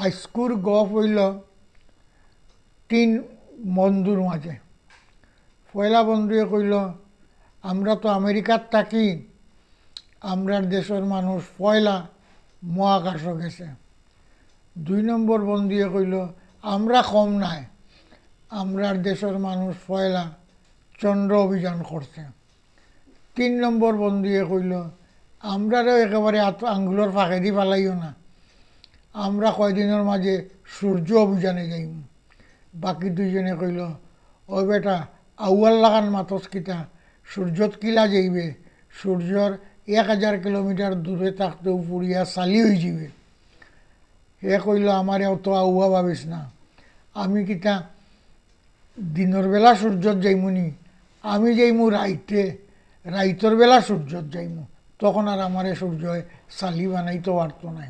আইস্কুর গপ হইল তিন বন্ধুর মাঝে। পয়লা বন্ধুয়ে কইল, আমরা তো আমেরিকার থাকি, আমরার দেশের মানুষ পয়লা মহাকাশ গেছে। ২ নম্বর বন্ধুয়ে কইল, আমরা কম নাই, আমরার দেশের মানুষ পয়লা চন্দ্র অভিযান করছে। ৩ নম্বর বন্ধুয়ে কইল, আমরারও একেবারে আঙ্গুলের ফাঁকে দি ফেলাইও না, আমরা কয়দিনের মাঝে সূর্য অভিযানে যাইম। বাকি দুইজনে কইল, ও বেটা আউয়াল লাগান মাতস কিতা, সূর্যত কিলা যাইবে, সূর্যর ১,০০০ কিলোমিটার দূরে থাকতেও পুড়িয়া চালি হয়ে যাবে। হে কইল, আমারে অত আউয়া ভাবিস না, আমি কিতা দিনের বেলা সূর্যত যাইমুনি, আমি যাইমু রাইতে, রাইতর বেলা সূর্যত যাইমু, তখন আর আমারে সূর্য চালি বানাইতে পারতো না।